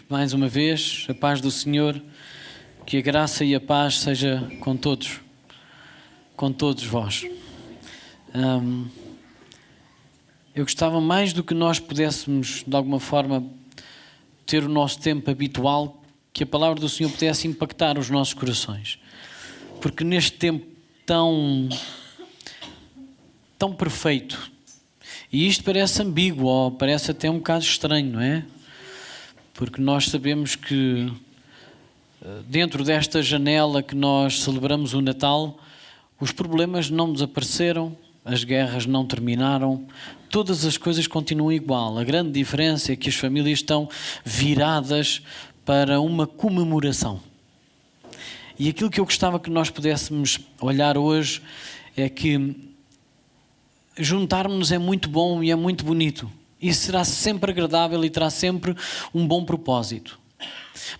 Mais uma vez, a paz do Senhor, que a graça e a paz seja com todos vós. Eu gostava mais do que nós pudéssemos, de alguma forma, ter o nosso tempo habitual, que a palavra do Senhor pudesse impactar os nossos corações. Porque neste tempo tão perfeito, e isto parece ambíguo, ou parece até um bocado estranho, não é? Porque nós sabemos que dentro desta janela que nós celebramos o Natal, os problemas não desapareceram, as guerras não terminaram, todas as coisas continuam igual. A grande diferença é que as famílias estão viradas para uma comemoração. E aquilo que eu gostava que nós pudéssemos olhar hoje é que juntarmos-nos é muito bom e é muito bonito. Isso será sempre agradável e terá sempre um bom propósito.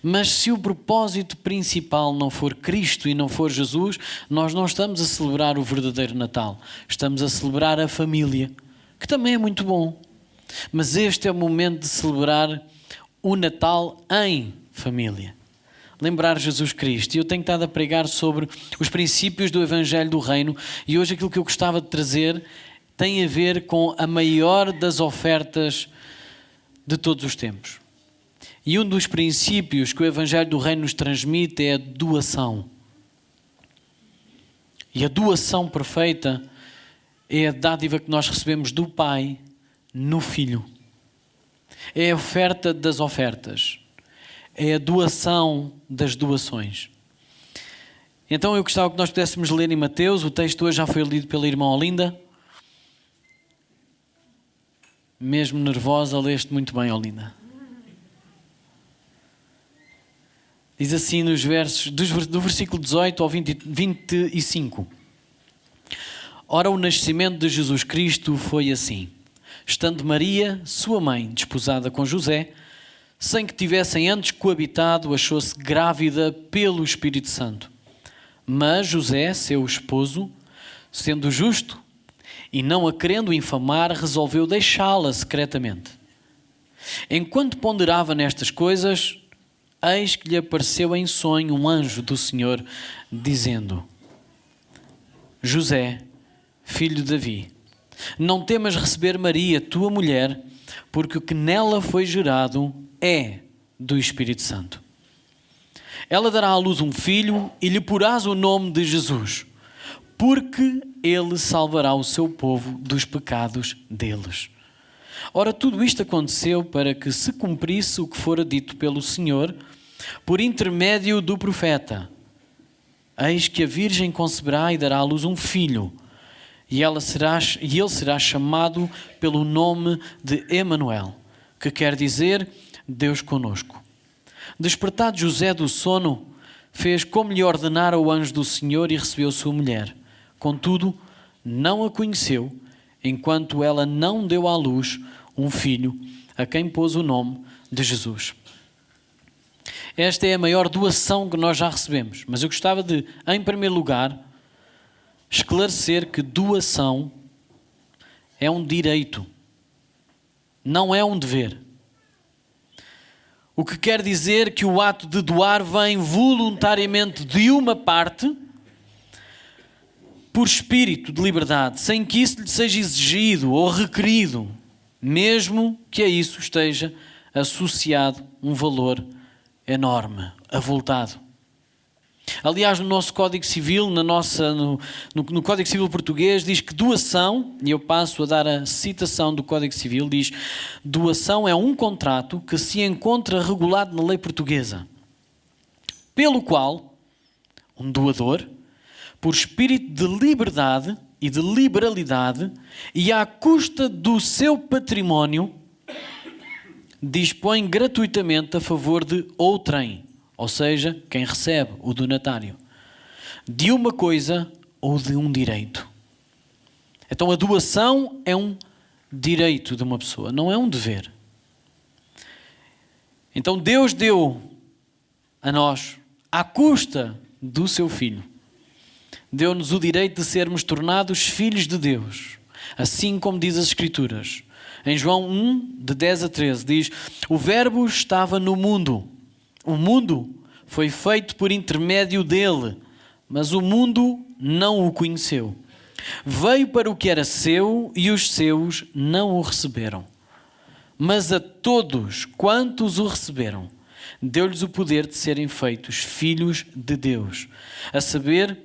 Mas se o propósito principal não for Cristo e não for Jesus, nós não estamos a celebrar o verdadeiro Natal. Estamos a celebrar a família, que também é muito bom. Mas este é o momento de celebrar o Natal em família. Lembrar Jesus Cristo. E eu tenho estado a pregar sobre os princípios do Evangelho do Reino, e hoje aquilo que eu gostava de trazer tem a ver com a maior das ofertas de todos os tempos. E um dos princípios que o Evangelho do Reino nos transmite é a doação. E a doação perfeita é a dádiva que nós recebemos do Pai no Filho. É a oferta das ofertas. É a doação das doações. Então eu gostava que nós pudéssemos ler em Mateus. O texto hoje já foi lido pela irmã Olinda. Mesmo nervosa, leste muito bem, Olinda. Diz assim nos versos, do versículo 18 ao 25. Ora, o nascimento de Jesus Cristo foi assim. Estando Maria, sua mãe, desposada com José, sem que tivessem antes coabitado, achou-se grávida pelo Espírito Santo. Mas José, seu esposo, sendo justo e não a querendo infamar, resolveu deixá-la secretamente. Enquanto ponderava nestas coisas, eis que lhe apareceu em sonho um anjo do Senhor, dizendo: José, filho de Davi, não temas receber Maria, tua mulher, porque o que nela foi gerado é do Espírito Santo. Ela dará à luz um filho e lhe porás o nome de Jesus, porque ele salvará o seu povo dos pecados deles. Ora, tudo isto aconteceu para que se cumprisse o que fora dito pelo Senhor, por intermédio do profeta. Eis que a Virgem conceberá e dará à luz um filho, e ele será chamado pelo nome de Emanuel, que quer dizer Deus conosco. Despertado José do sono, fez como lhe ordenara o anjo do Senhor e recebeu sua mulher. Contudo, não a conheceu, enquanto ela não deu à luz um filho, a quem pôs o nome de Jesus. Esta é a maior doação que nós já recebemos. Mas eu gostava de, em primeiro lugar, esclarecer que doação é um direito, não é um dever. O que quer dizer que o ato de doar vem voluntariamente de uma parte, por espírito de liberdade, sem que isso lhe seja exigido ou requerido, mesmo que a isso esteja associado um valor enorme, avultado. Aliás, no nosso Código Civil, no Código Civil português, diz que doação, e eu passo a dar a citação do Código Civil, diz: doação é um contrato que se encontra regulado na lei portuguesa, pelo qual um doador, por espírito de liberdade e de liberalidade e à custa do seu património, dispõe gratuitamente a favor de outrem, ou seja, quem recebe, o donatário, de uma coisa ou de um direito. Então a doação é um direito de uma pessoa, não é um dever. Então Deus deu a nós, à custa do seu Filho, deu-nos o direito de sermos tornados filhos de Deus, assim como diz as Escrituras. Em João 1, de 10 a 13, diz: o Verbo estava no mundo. O mundo foi feito por intermédio dele, mas o mundo não o conheceu. Veio para o que era seu e os seus não o receberam. Mas a todos quantos o receberam, deu-lhes o poder de serem feitos filhos de Deus, a saber,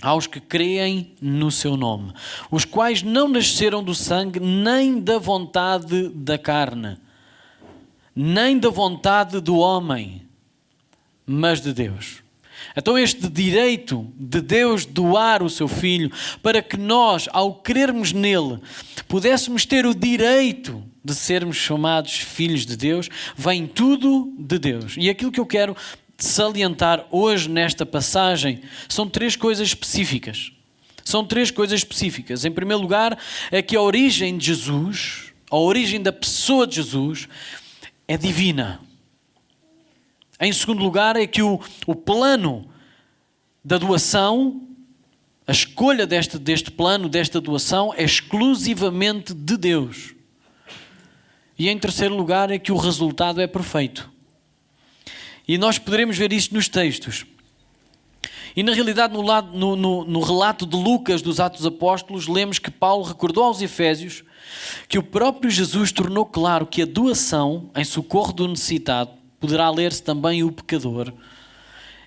aos que creem no seu nome, os quais não nasceram do sangue, nem da vontade da carne, nem da vontade do homem, mas de Deus. Então este direito de Deus doar o seu Filho para que nós, ao crermos nele, pudéssemos ter o direito de sermos chamados filhos de Deus, vem tudo de Deus. E aquilo que eu quero salientar hoje nesta passagem são três coisas específicas. São três coisas específicas. Em primeiro lugar, é que a origem de Jesus, a origem da pessoa de Jesus, é divina. Em segundo lugar, é que o plano da doação, a escolha deste plano, desta doação, é exclusivamente de Deus. E em terceiro lugar, é que o resultado é perfeito. E nós poderemos ver isto nos textos. E na realidade, no relato de Lucas dos Atos dos Apóstolos, lemos que Paulo recordou aos Efésios que o próprio Jesus tornou claro que a doação em socorro do necessitado, poderá ler-se também o pecador,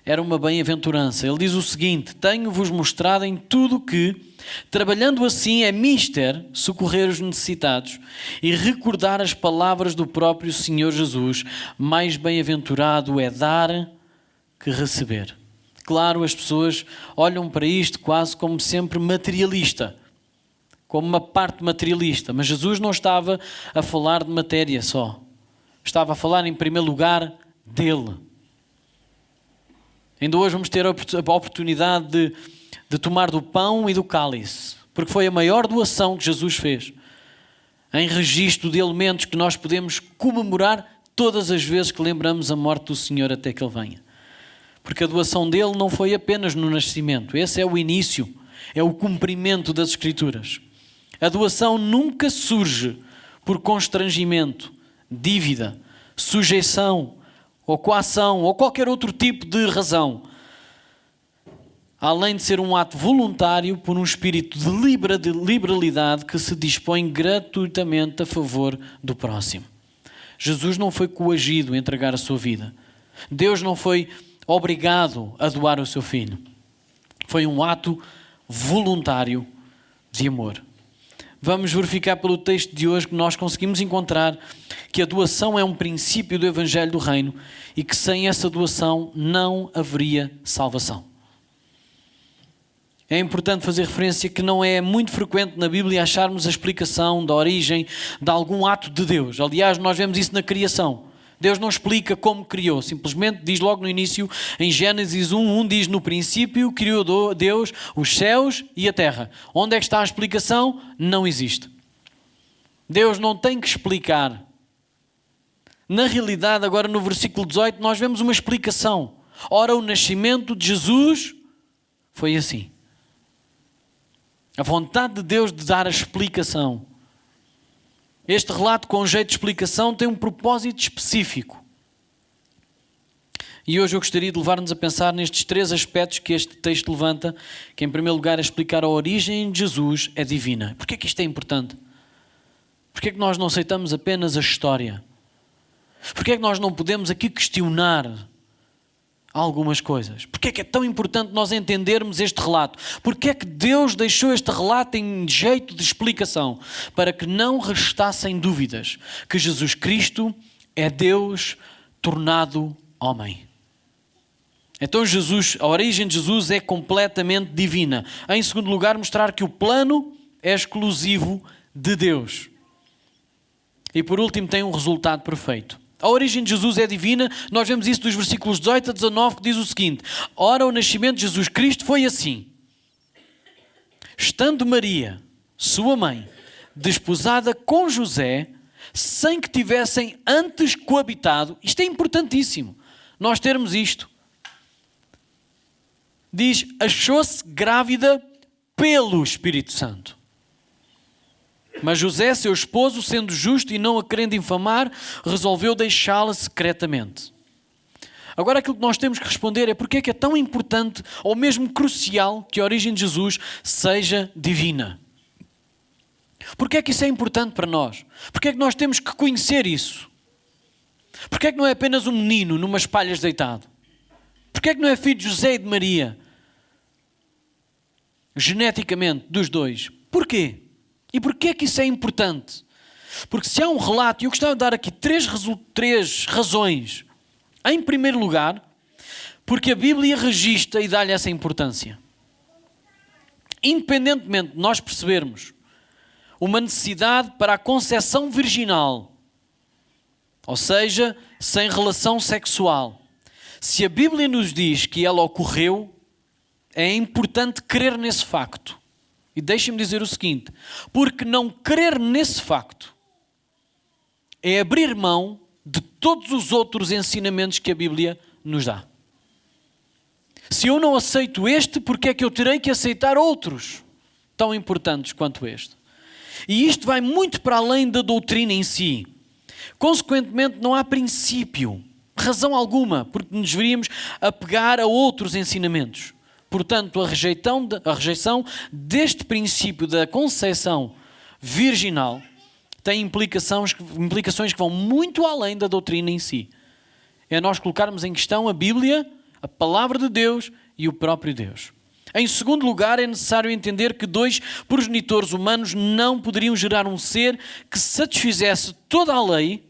era uma bem-aventurança. Ele diz o seguinte: tenho-vos mostrado em tudo que, trabalhando assim, é mister socorrer os necessitados e recordar as palavras do próprio Senhor Jesus: mais bem-aventurado é dar que receber. Claro, as pessoas olham para isto quase como sempre materialista, como uma parte materialista, mas Jesus não estava a falar de matéria só. Estava a falar em primeiro lugar dele. Ainda hoje vamos ter a oportunidade de tomar do pão e do cálice, porque foi a maior doação que Jesus fez, em registro de elementos que nós podemos comemorar todas as vezes que lembramos a morte do Senhor até que Ele venha. Porque a doação dele não foi apenas no nascimento, esse é o início, é o cumprimento das Escrituras. A doação nunca surge por constrangimento, dívida, sujeição, ou coação, ou qualquer outro tipo de razão. Além de ser um ato voluntário por um espírito de liberalidade que se dispõe gratuitamente a favor do próximo. Jesus não foi coagido a entregar a sua vida. Deus não foi obrigado a doar o seu Filho. Foi um ato voluntário de amor. Vamos verificar pelo texto de hoje que nós conseguimos encontrar que a doação é um princípio do Evangelho do Reino e que sem essa doação não haveria salvação. É importante fazer referência que não é muito frequente na Bíblia acharmos a explicação da origem de algum ato de Deus. Aliás, nós vemos isso na criação. Deus não explica como criou, simplesmente diz logo no início, em Gênesis 1:1 diz: no princípio criou Deus os céus e a terra. Onde é que está a explicação? Não existe. Deus não tem que explicar. Na realidade, agora no versículo 18, nós vemos uma explicação. Ora, o nascimento de Jesus foi assim. A vontade de Deus de dar a explicação. Este relato com jeito de explicação tem um propósito específico. E hoje eu gostaria de levar-nos a pensar nestes três aspectos que este texto levanta, que em primeiro lugar é explicar a origem de Jesus é divina. Porquê que isto é importante? Porquê que nós não aceitamos apenas a história? Porquê que nós não podemos aqui questionar algumas coisas? Porquê que é tão importante nós entendermos este relato? Porquê que Deus deixou este relato em jeito de explicação? Para que não restassem dúvidas que Jesus Cristo é Deus tornado homem. Então a origem de Jesus é completamente divina. Em segundo lugar, mostrar que o plano é exclusivo de Deus. E por último, tem um resultado perfeito. A origem de Jesus é divina, nós vemos isso dos versículos 18 a 19, que diz o seguinte: ora, o nascimento de Jesus Cristo foi assim. Estando Maria, sua mãe, desposada com José, sem que tivessem antes coabitado, isto é importantíssimo, nós termos isto. Diz, achou-se grávida pelo Espírito Santo. Mas José, seu esposo, sendo justo e não a querendo infamar, resolveu deixá-la secretamente. Agora aquilo que nós temos que responder é porque é que é tão importante, ou mesmo crucial, que a origem de Jesus seja divina. Porque é que isso é importante para nós? Porque é que nós temos que conhecer isso? Porque é que não é apenas um menino numas palhas deitado? Porque é que não é filho de José e de Maria? Geneticamente, dos dois. Porquê? E porquê é que isso é importante? Porque se há um relato, e eu gostava de dar aqui três razões. Em primeiro lugar, porque a Bíblia registra e dá-lhe essa importância. Independentemente de nós percebermos uma necessidade para a concepção virginal, ou seja, sem relação sexual, se a Bíblia nos diz que ela ocorreu, é importante crer nesse facto. E deixem-me dizer o seguinte, porque não crer nesse facto é abrir mão de todos os outros ensinamentos que a Bíblia nos dá. Se eu não aceito este, porque é que eu terei que aceitar outros tão importantes quanto este? E isto vai muito para além da doutrina em si. Consequentemente, não há princípio, razão alguma, porque nos deveríamos apegar a outros ensinamentos. Portanto, a rejeição deste princípio da concepção virginal tem implicações que vão muito além da doutrina em si. É nós colocarmos em questão a Bíblia, a palavra de Deus e o próprio Deus. Em segundo lugar, é necessário entender que dois progenitores humanos não poderiam gerar um ser que satisfizesse toda a lei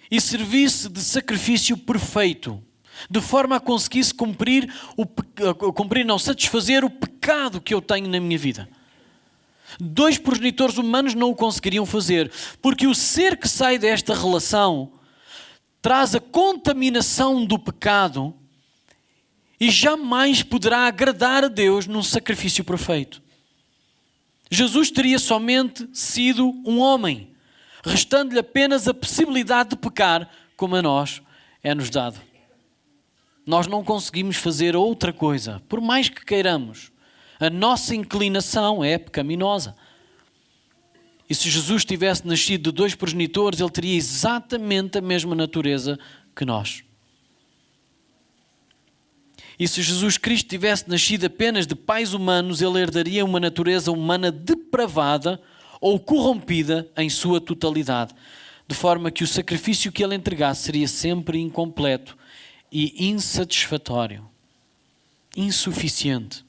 e servisse de sacrifício perfeito, de forma a conseguisse satisfazer o pecado que eu tenho na minha vida. Dois progenitores humanos não o conseguiriam fazer, porque o ser que sai desta relação traz a contaminação do pecado e jamais poderá agradar a Deus num sacrifício perfeito. Jesus teria somente sido um homem, restando-lhe apenas a possibilidade de pecar, como a nós é-nos dado. Nós não conseguimos fazer outra coisa, por mais que queiramos. A nossa inclinação é pecaminosa. E se Jesus tivesse nascido de dois progenitores, ele teria exatamente a mesma natureza que nós. E se Jesus Cristo tivesse nascido apenas de pais humanos, ele herdaria uma natureza humana depravada ou corrompida em sua totalidade, de forma que o sacrifício que ele entregasse seria sempre incompleto e insatisfatório, insuficiente.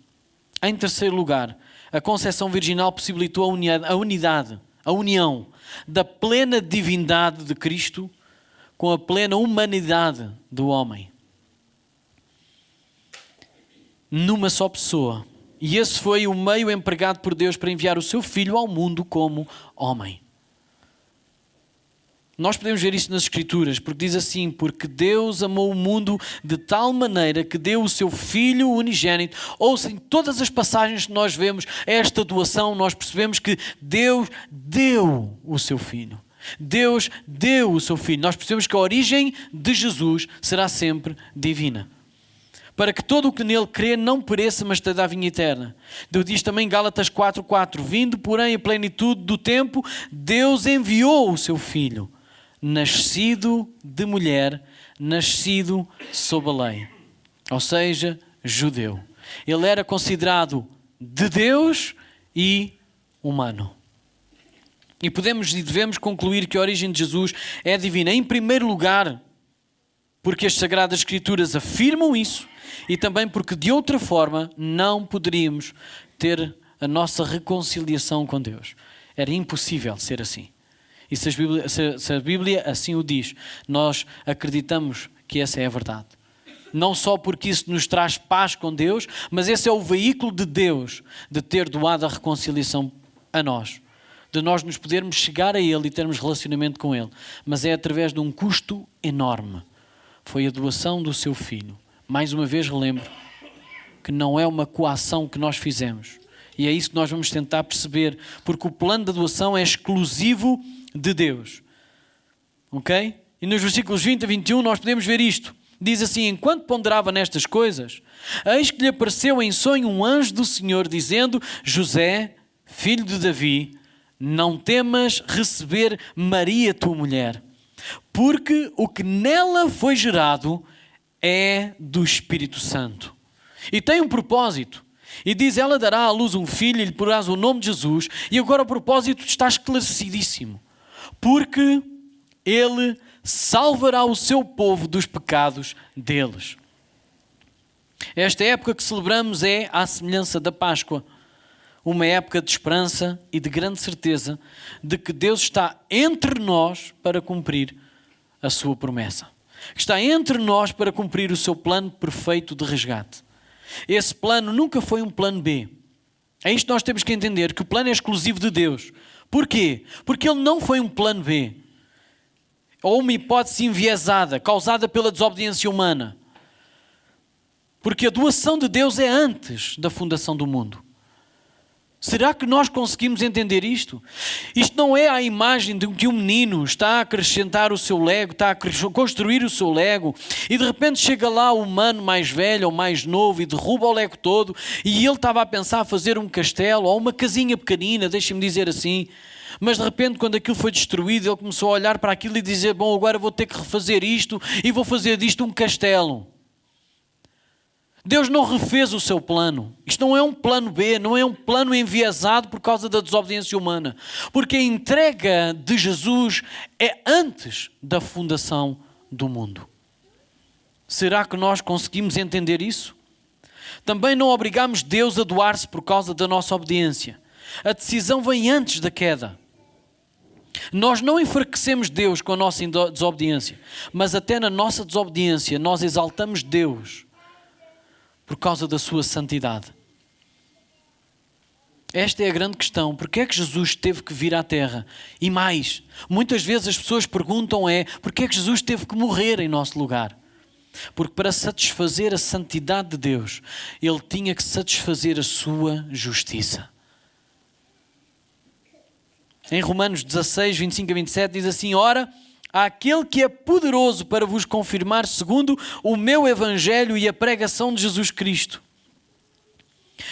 Em terceiro lugar, a concepção virginal possibilitou a união da plena divindade de Cristo com a plena humanidade do homem, numa só pessoa. E esse foi o meio empregado por Deus para enviar o seu Filho ao mundo como homem. Nós podemos ver isso nas Escrituras, porque diz assim, porque Deus amou o mundo de tal maneira que deu o seu Filho unigênito. Ouça, em todas as passagens que nós vemos esta doação, nós percebemos que Deus deu o seu Filho. Deus deu o seu Filho. Nós percebemos que a origem de Jesus será sempre divina, para que todo o que nele crê não pereça, mas tenha a vida eterna. Deus diz também em Gálatas 4:4, vindo, porém, a plenitude do tempo, Deus enviou o seu Filho, nascido de mulher, nascido sob a lei, ou seja, judeu. Ele era considerado de Deus e humano. E podemos e devemos concluir que a origem de Jesus é divina, em primeiro lugar, porque as Sagradas Escrituras afirmam isso, e também porque de outra forma não poderíamos ter a nossa reconciliação com Deus. Era impossível ser assim. E se a Bíblia assim o diz, nós acreditamos que essa é a verdade. Não só porque isso nos traz paz com Deus, mas esse é o veículo de Deus de ter doado a reconciliação a nós. De nós nos podermos chegar a Ele e termos relacionamento com Ele. Mas é através de um custo enorme. Foi a doação do seu Filho. Mais uma vez relembro que não é uma coação que nós fizemos. E é isso que nós vamos tentar perceber, porque o plano da doação é exclusivo de Deus. Ok? E nos versículos 20 a 21 nós podemos ver isto. Diz assim, enquanto ponderava nestas coisas, eis que lhe apareceu em sonho um anjo do Senhor, dizendo, José, filho de Davi, não temas receber Maria, tua mulher, porque o que nela foi gerado é do Espírito Santo. E tem um propósito. E diz, ela dará à luz um filho e lhe porás o nome de Jesus. E agora o propósito está esclarecidíssimo. Porque ele salvará o seu povo dos pecados deles. Esta época que celebramos é à semelhança da Páscoa. Uma época de esperança e de grande certeza de que Deus está entre nós para cumprir a sua promessa. Está entre nós para cumprir o seu plano perfeito de resgate. Esse plano nunca foi um plano B. É isto que nós temos que entender, que o plano é exclusivo de Deus. Porquê? Porque ele não foi um plano B. Ou uma hipótese enviesada, causada pela desobediência humana. Porque a doação de Deus é antes da fundação do mundo. Será que nós conseguimos entender isto? Isto não é a imagem de que um menino está a acrescentar o seu lego, está a construir o seu lego e de repente chega lá o humano mais velho ou mais novo e derruba o lego todo e ele estava a pensar fazer um castelo ou uma casinha pequenina, deixem-me dizer assim, mas de repente quando aquilo foi destruído ele começou a olhar para aquilo e dizer, bom, agora vou ter que refazer isto e vou fazer disto um castelo. Deus não refez o seu plano. Isto não é um plano B, não é um plano enviesado por causa da desobediência humana. Porque a entrega de Jesus é antes da fundação do mundo. Será que nós conseguimos entender isso? Também não obrigamos Deus a doar-se por causa da nossa obediência. A decisão vem antes da queda. Nós não enfraquecemos Deus com a nossa desobediência, mas até na nossa desobediência nós exaltamos Deus por causa da sua santidade. Esta é a grande questão. Porque é que Jesus teve que vir à Terra? E mais, muitas vezes as pessoas perguntam porque é que Jesus teve que morrer em nosso lugar? Porque para satisfazer a santidade de Deus, Ele tinha que satisfazer a sua justiça. Em Romanos 16, 25 a 27 diz assim, ora, aquele que é poderoso para vos confirmar segundo o meu evangelho e a pregação de Jesus Cristo,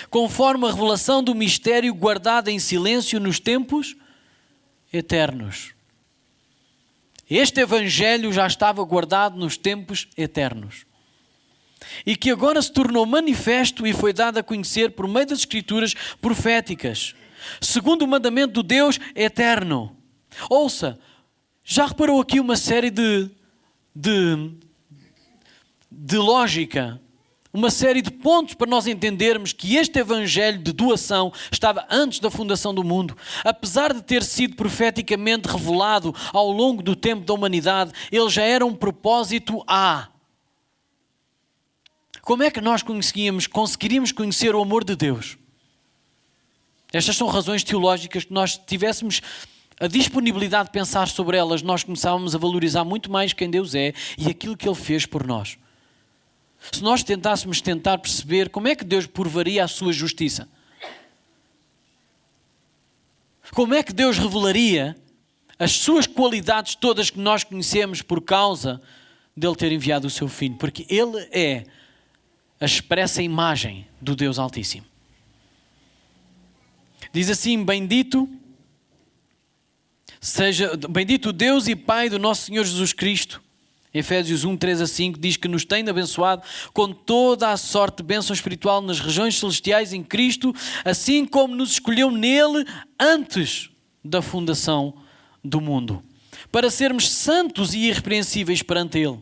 conforme a revelação do mistério guardado em silêncio nos tempos eternos. Este evangelho já estava guardado nos tempos eternos. E que agora se tornou manifesto e foi dado a conhecer por meio das escrituras proféticas, segundo o mandamento do Deus eterno. Ouça, já reparou aqui uma série de lógica, uma série de pontos para nós entendermos que este evangelho de doação estava antes da fundação do mundo. Apesar de ter sido profeticamente revelado ao longo do tempo da humanidade, ele já era um propósito A. Como é que nós conseguiríamos conhecer o amor de Deus? Estas são razões teológicas que nós tivéssemos a disponibilidade de pensar sobre elas, nós começávamos a valorizar muito mais quem Deus é e aquilo que Ele fez por nós. Se nós tentássemos perceber como é que Deus provaria a sua justiça, como é que Deus revelaria as suas qualidades todas que nós conhecemos por causa dele ter enviado o seu Filho, porque Ele é a expressa imagem do Deus Altíssimo. Diz assim, bendito o Deus e Pai do nosso Senhor Jesus Cristo. Efésios 1, 3 a 5 diz que nos tem abençoado com toda a sorte de bênção espiritual nas regiões celestiais em Cristo, assim como nos escolheu nele antes da fundação do mundo, para sermos santos e irrepreensíveis perante Ele.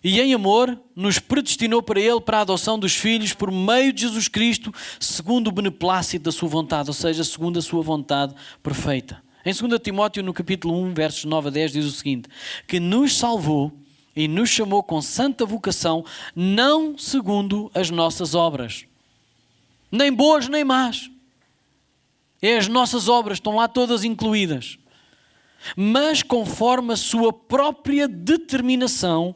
E em amor nos predestinou para Ele, para a adoção dos filhos, por meio de Jesus Cristo, segundo o beneplácito da sua vontade, ou seja, segundo a sua vontade perfeita. Em 2 Timóteo, no capítulo 1, versos 9 a 10, diz o seguinte, que nos salvou e nos chamou com santa vocação, não segundo as nossas obras, nem boas nem más. É as nossas obras, estão lá todas incluídas, mas conforme a sua própria determinação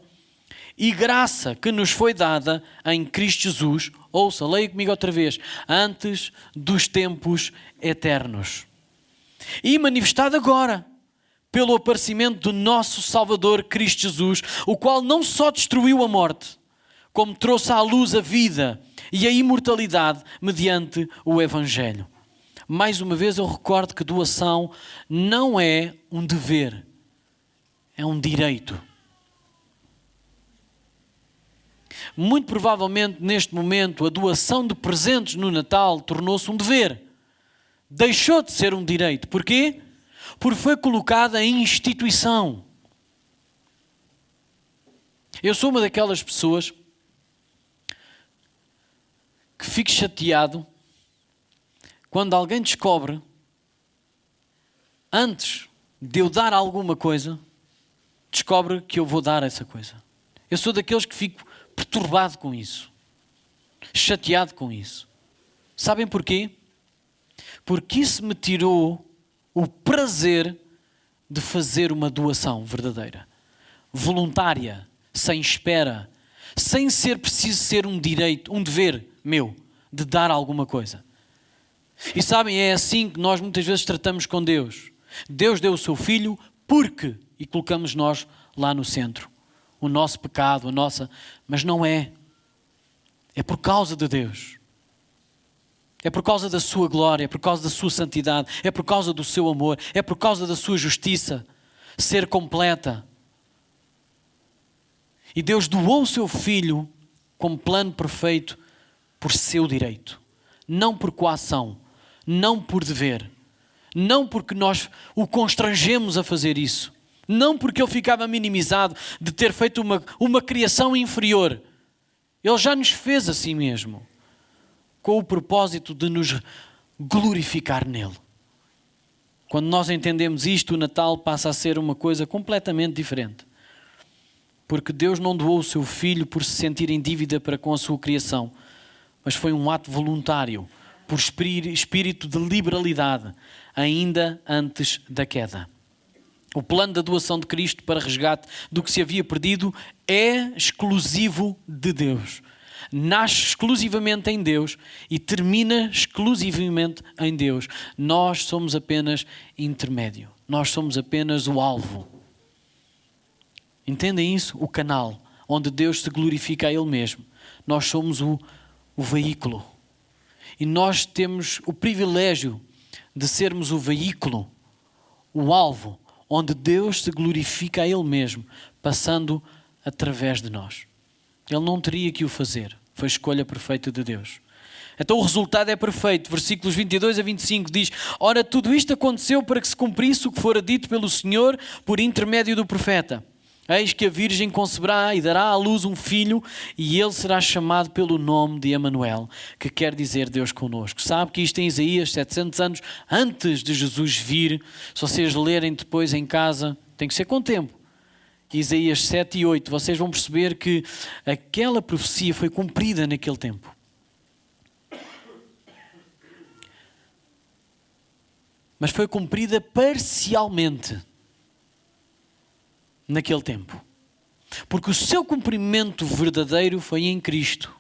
e graça que nos foi dada em Cristo Jesus, ouça, leia comigo outra vez, antes dos tempos eternos. E manifestado agora pelo aparecimento do nosso Salvador Cristo Jesus, o qual não só destruiu a morte, como trouxe à luz a vida e a imortalidade mediante o Evangelho. mais uma vez eu recordo que doação não é um dever, é um direito. Muito provavelmente neste momento a doação de presentes no Natal tornou-se um dever. Deixou de ser um direito. Porquê? Porque foi colocada em instituição. Eu sou uma daquelas pessoas que fico chateado quando alguém descobre, antes de eu dar alguma coisa, descobre que eu vou dar essa coisa. Eu sou daqueles que fico perturbado com isso, chateado com isso. Sabem porquê? Porque isso me tirou o prazer de fazer uma doação verdadeira, voluntária, sem espera, sem ser preciso ser um direito, um dever meu, de dar alguma coisa. E sabem, é assim que nós muitas vezes tratamos com Deus. Deus deu o seu Filho porque, e colocamos nós lá no centro, o nosso pecado, a nossa... Mas não é. É por causa de Deus. É por causa da sua glória, é por causa da sua santidade, é por causa do seu amor, é por causa da sua justiça ser completa. E Deus doou o seu Filho como plano perfeito por seu direito. Não por coação, não por dever, não porque nós o constrangemos a fazer isso, não porque ele ficava minimizado de ter feito uma criação inferior. Ele já nos fez assim mesmo, com o propósito de nos glorificar nele. Quando nós entendemos isto, o Natal passa a ser uma coisa completamente diferente. Porque Deus não doou o seu Filho por se sentir em dívida para com a sua criação, mas foi um ato voluntário, por espírito de liberalidade, ainda antes da queda. O plano da doação de Cristo para resgate do que se havia perdido é exclusivo de Deus. Nasce exclusivamente em Deus e termina exclusivamente em Deus. Nós somos apenas intermédio. Nós somos apenas o alvo. Entendem isso? O canal onde Deus se glorifica a Ele mesmo. Nós somos o veículo. E nós temos o privilégio de sermos o veículo, o alvo, onde Deus se glorifica a Ele mesmo, passando através de nós. Ele não teria que o fazer. Foi a escolha perfeita de Deus. Então o resultado é perfeito. Versículos 22 a 25 diz: Ora, tudo isto aconteceu para que se cumprisse o que fora dito pelo Senhor por intermédio do profeta. Eis que a Virgem conceberá e dará à luz um filho, e ele será chamado pelo nome de Emanuel, que quer dizer Deus connosco. Sabe que isto em Isaías, 700 anos antes de Jesus vir, se vocês lerem depois em casa, tem que ser com tempo. Isaías 7 e 8, vocês vão perceber que aquela profecia foi cumprida naquele tempo. Mas foi cumprida parcialmente naquele tempo. Porque o seu cumprimento verdadeiro foi em Cristo.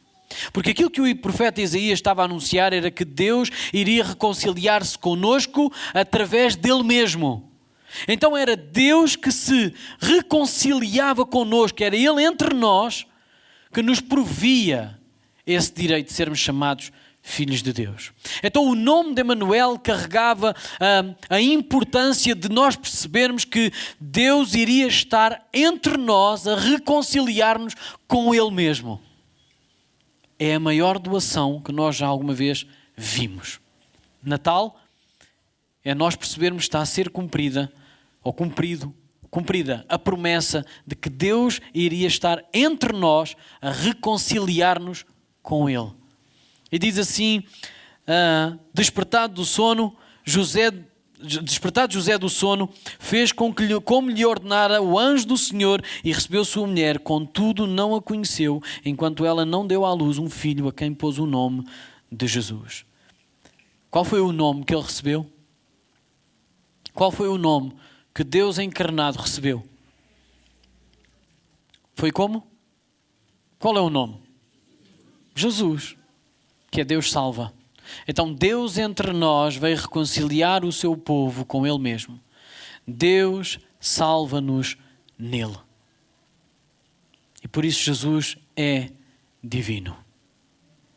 Porque aquilo que o profeta Isaías estava a anunciar era que Deus iria reconciliar-se conosco através dele mesmo. Então era Deus que se reconciliava conosco, era Ele entre nós que nos provia esse direito de sermos chamados filhos de Deus. Então o nome de Emanuel carregava a importância de nós percebermos que Deus iria estar entre nós a reconciliar-nos com Ele mesmo. É a maior doação que nós já alguma vez vimos. Natal é nós percebermos que está a ser cumprida a promessa de que Deus iria estar entre nós a reconciliar-nos com Ele. E diz assim, despertado José do sono, fez como lhe ordenara o anjo do Senhor e recebeu sua mulher, contudo não a conheceu, enquanto ela não deu à luz um filho a quem pôs o nome de Jesus. Qual foi o nome que ele recebeu? Qual foi o nome que Deus encarnado recebeu? Foi como? Qual é o nome? Jesus, que é Deus salva. Então Deus entre nós veio reconciliar o seu povo com Ele mesmo. Deus salva-nos nele. E por isso Jesus é divino.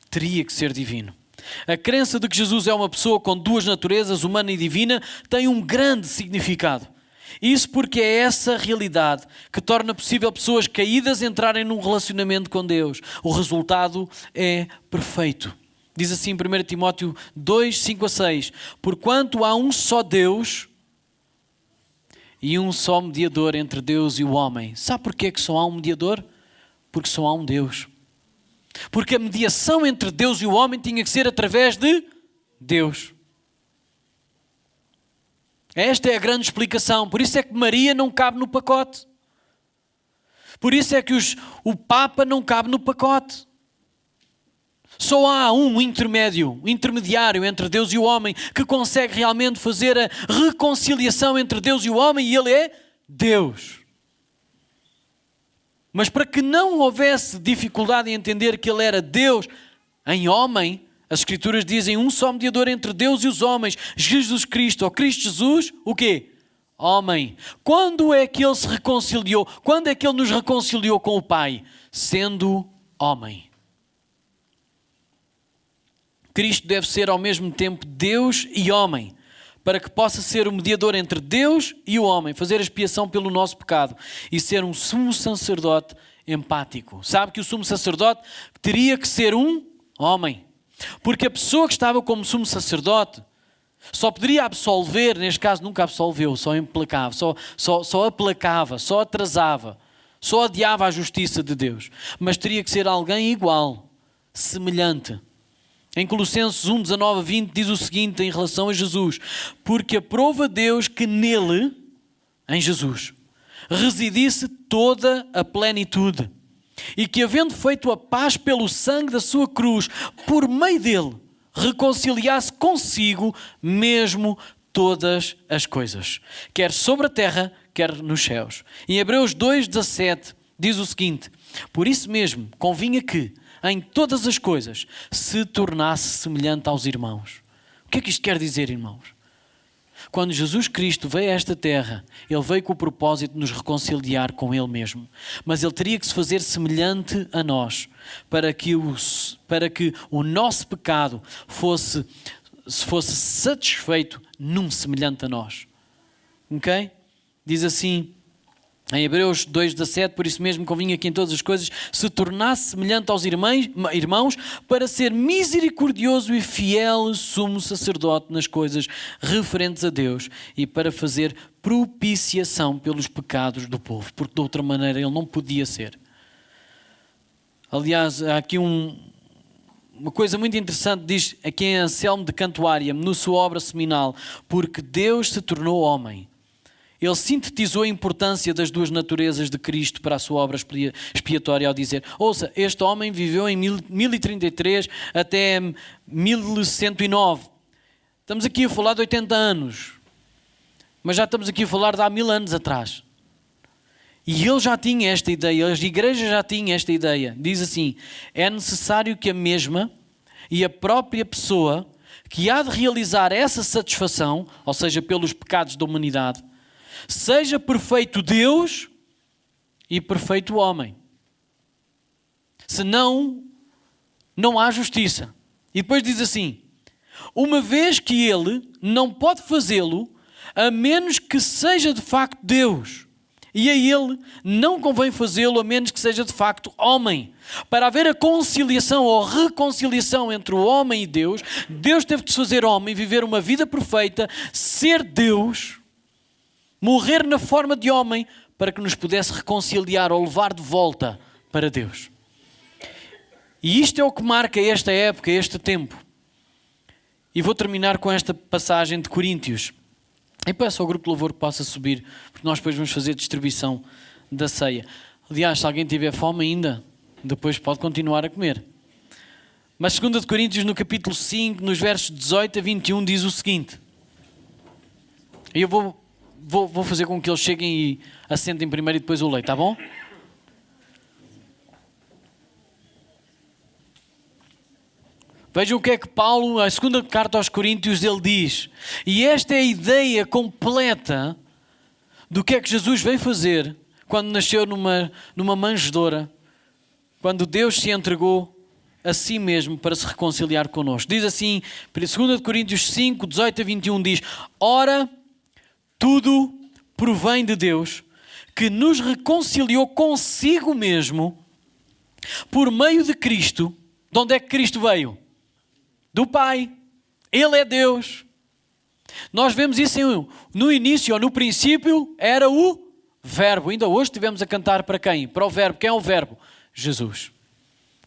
Teria que ser divino. A crença de que Jesus é uma pessoa com duas naturezas, humana e divina, tem um grande significado. Isso porque é essa realidade que torna possível pessoas caídas entrarem num relacionamento com Deus. O resultado é perfeito. Diz assim em 1 Timóteo 2, 5 a 6. Porquanto há um só Deus e um só mediador entre Deus e o homem. Sabe porquê que só há um mediador? Porque só há um Deus. Porque a mediação entre Deus e o homem tinha que ser através de Deus. Esta é a grande explicação. Por isso é que Maria não cabe no pacote. Por isso é que o Papa não cabe no pacote. Só há um intermediário entre Deus e o homem que consegue realmente fazer a reconciliação entre Deus e o homem, e ele é Deus. Mas para que não houvesse dificuldade em entender que ele era Deus em homem, as Escrituras dizem um só mediador entre Deus e os homens, Jesus Cristo, ou Cristo Jesus, o quê? Homem. Quando é que ele se reconciliou? Quando é que ele nos reconciliou com o Pai? Sendo homem. Cristo deve ser ao mesmo tempo Deus e homem, para que possa ser o mediador entre Deus e o homem, fazer a expiação pelo nosso pecado e ser um sumo sacerdote empático. Sabe que o sumo sacerdote teria que ser um homem, porque a pessoa que estava como sumo sacerdote só poderia absolver, neste caso nunca absolveu, só implacava, só aplacava, só atrasava, só adiava a justiça de Deus, mas teria que ser alguém igual, semelhante. Em Colossenses 1, 19 a 20 diz o seguinte em relação a Jesus: porque aprova Deus que nele, em Jesus, residisse toda a plenitude, e que havendo feito a paz pelo sangue da sua cruz, por meio dele, reconciliasse consigo mesmo todas as coisas, quer sobre a terra, quer nos céus. Em Hebreus 2, 17 diz o seguinte: por isso mesmo convinha que em todas as coisas se tornasse semelhante aos irmãos. O que é que isto quer dizer, irmãos? Quando Jesus Cristo veio a esta terra, Ele veio com o propósito de nos reconciliar com Ele mesmo. Mas Ele teria que se fazer semelhante a nós, para que o nosso pecado fosse satisfeito num semelhante a nós. Ok? Diz assim em Hebreus 2,17, por isso mesmo convinha que em todas as coisas se tornasse semelhante aos irmãos, para ser misericordioso e fiel sumo sacerdote nas coisas referentes a Deus e para fazer propiciação pelos pecados do povo, porque de outra maneira ele não podia ser. Aliás, há aqui uma coisa muito interessante, diz aqui em Anselmo de Cantuária, na sua obra seminal, porque Deus se tornou homem. Ele sintetizou a importância das duas naturezas de Cristo para a sua obra expiatória ao dizer: ouça, este homem viveu em 1033 até 1109. Estamos aqui a falar de 80 anos, mas já estamos aqui a falar de há 1000 anos atrás. E ele já tinha esta ideia, as igrejas já tinham esta ideia. Diz assim: é necessário que a mesma e a própria pessoa que há de realizar essa satisfação, ou seja, pelos pecados da humanidade, seja perfeito Deus e perfeito homem. Senão, não há justiça. E depois diz assim: uma vez que ele não pode fazê-lo, a menos que seja de facto Deus. E a ele não convém fazê-lo, a menos que seja de facto homem. Para haver a conciliação ou reconciliação entre o homem e Deus, Deus teve de se fazer homem, viver uma vida perfeita, ser Deus, morrer na forma de homem, para que nos pudesse reconciliar ou levar de volta para Deus. E isto é o que marca esta época, este tempo. E vou terminar com esta passagem de Coríntios. E peço ao grupo de louvor que possa subir, porque nós depois vamos fazer a distribuição da ceia. Aliás, se alguém tiver fome ainda, depois pode continuar a comer. Mas 2 Coríntios, no capítulo 5, nos versos 18 a 21, diz o seguinte. E eu vou fazer com que eles cheguem e assentem primeiro e depois o leio, está bom? Vejam o que é que Paulo, a segunda carta aos Coríntios, ele diz. E esta é a ideia completa do que é que Jesus veio fazer quando nasceu numa manjedoura, quando Deus se entregou a si mesmo para se reconciliar connosco. Diz assim, 2 Coríntios 5, 18 a 21 diz: ora, tudo provém de Deus, que nos reconciliou consigo mesmo por meio de Cristo. De onde é que Cristo veio? Do Pai. Ele é Deus. Nós vemos isso no início, ou no princípio, era o Verbo. Ainda hoje estivemos a cantar para quem? Para o Verbo. Quem é o Verbo? Jesus.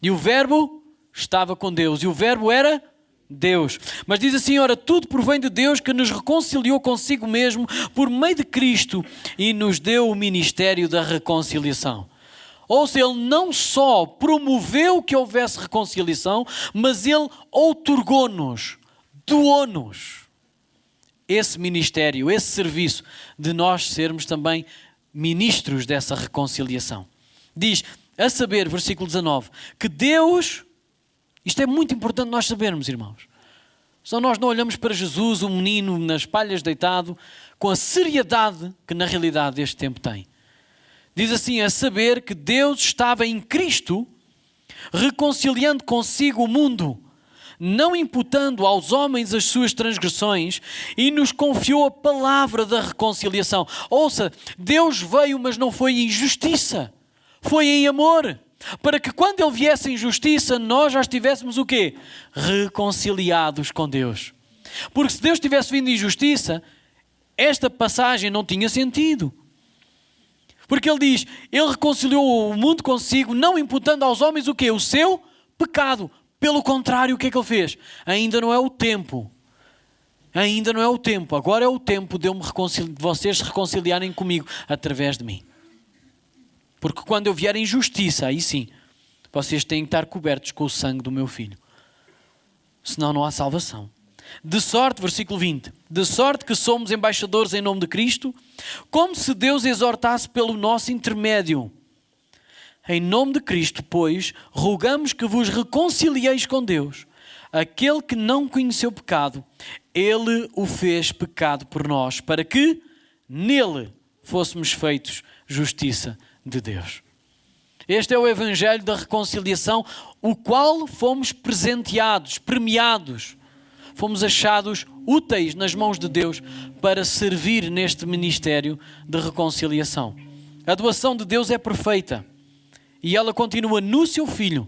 E o Verbo estava com Deus. E o Verbo era Deus. Mas diz assim, ora, tudo provém de Deus, que nos reconciliou consigo mesmo por meio de Cristo e nos deu o ministério da reconciliação. Ou seja, Ele não só promoveu que houvesse reconciliação, mas Ele outorgou-nos, doou-nos esse ministério, esse serviço de nós sermos também ministros dessa reconciliação. Diz, a saber, versículo 19, que Deus, isto é muito importante nós sabermos, irmãos, senão nós não olhamos para Jesus, um menino nas palhas deitado, com a seriedade que na realidade este tempo tem. Diz assim, a saber que Deus estava em Cristo, reconciliando consigo o mundo, não imputando aos homens as suas transgressões, e nos confiou a palavra da reconciliação. Ouça, Deus veio, mas não foi em justiça, foi em amor, para que quando Ele viesse em justiça, nós já estivéssemos o quê? Reconciliados com Deus. Porque se Deus tivesse vindo em justiça, esta passagem não tinha sentido. Porque Ele diz, Ele reconciliou o mundo consigo, não imputando aos homens o quê? O seu pecado. Pelo contrário, o que é que Ele fez? Ainda não é o tempo. Ainda não é o tempo. Agora é o tempo de vocês se reconciliarem comigo através de mim. Porque quando eu vier em justiça, aí sim, vocês têm que estar cobertos com o sangue do meu filho. Senão não há salvação. De sorte, versículo 20, de sorte que somos embaixadores em nome de Cristo, como se Deus exortasse pelo nosso intermédio. Em nome de Cristo, pois, rogamos que vos reconcilieis com Deus. Aquele que não conheceu pecado, Ele o fez pecado por nós, para que nele fôssemos feitos justiça de Deus. Este é o Evangelho da reconciliação, o qual fomos presenteados, premiados. Fomos achados úteis nas mãos de Deus para servir neste ministério de reconciliação. A doação de Deus é perfeita e ela continua no seu Filho.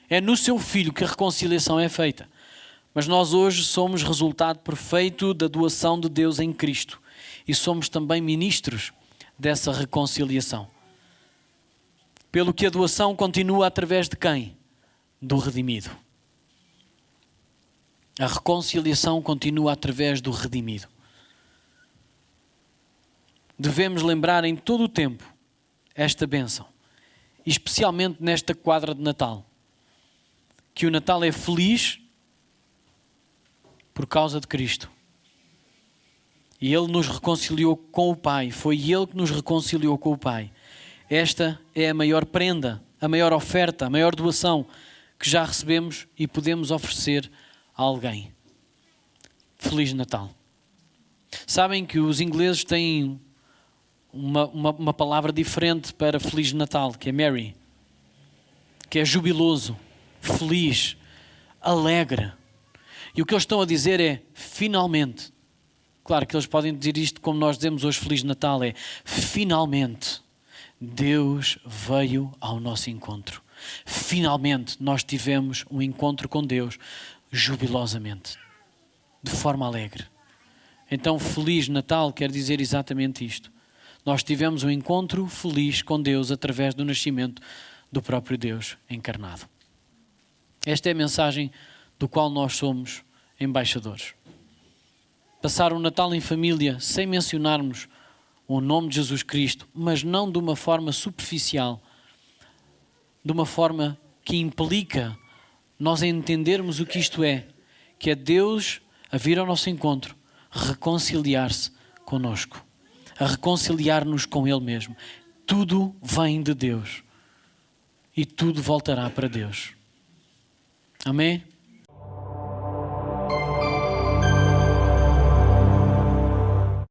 É no seu Filho que a reconciliação é feita. Mas nós hoje somos resultado perfeito da doação de Deus em Cristo e somos também ministros dessa reconciliação. Pelo que a doação continua através de quem? Do redimido. A reconciliação continua através do redimido. Devemos lembrar em todo o tempo esta bênção, especialmente nesta quadra de Natal, que o Natal é feliz por causa de Cristo. E Ele nos reconciliou com o Pai, foi Ele que nos reconciliou com o Pai. Esta é a maior prenda, a maior oferta, a maior doação que já recebemos e podemos oferecer a alguém. Feliz Natal. Sabem que os ingleses têm uma palavra diferente para Feliz Natal, que é merry, que é jubiloso, feliz, alegre. E o que eles estão a dizer é, finalmente, claro que eles podem dizer isto como nós dizemos hoje Feliz Natal, é finalmente Deus veio ao nosso encontro. Finalmente nós tivemos um encontro com Deus jubilosamente, de forma alegre. Então Feliz Natal quer dizer exatamente isto. Nós tivemos um encontro feliz com Deus através do nascimento do próprio Deus encarnado. Esta é a mensagem do qual nós somos embaixadores. Passar o Natal em família sem mencionarmos o nome de Jesus Cristo, mas não de uma forma superficial, de uma forma que implica nós entendermos o que isto é, que é Deus a vir ao nosso encontro, reconciliar-se conosco, a reconciliar-nos com Ele mesmo. Tudo vem de Deus e tudo voltará para Deus. Amém?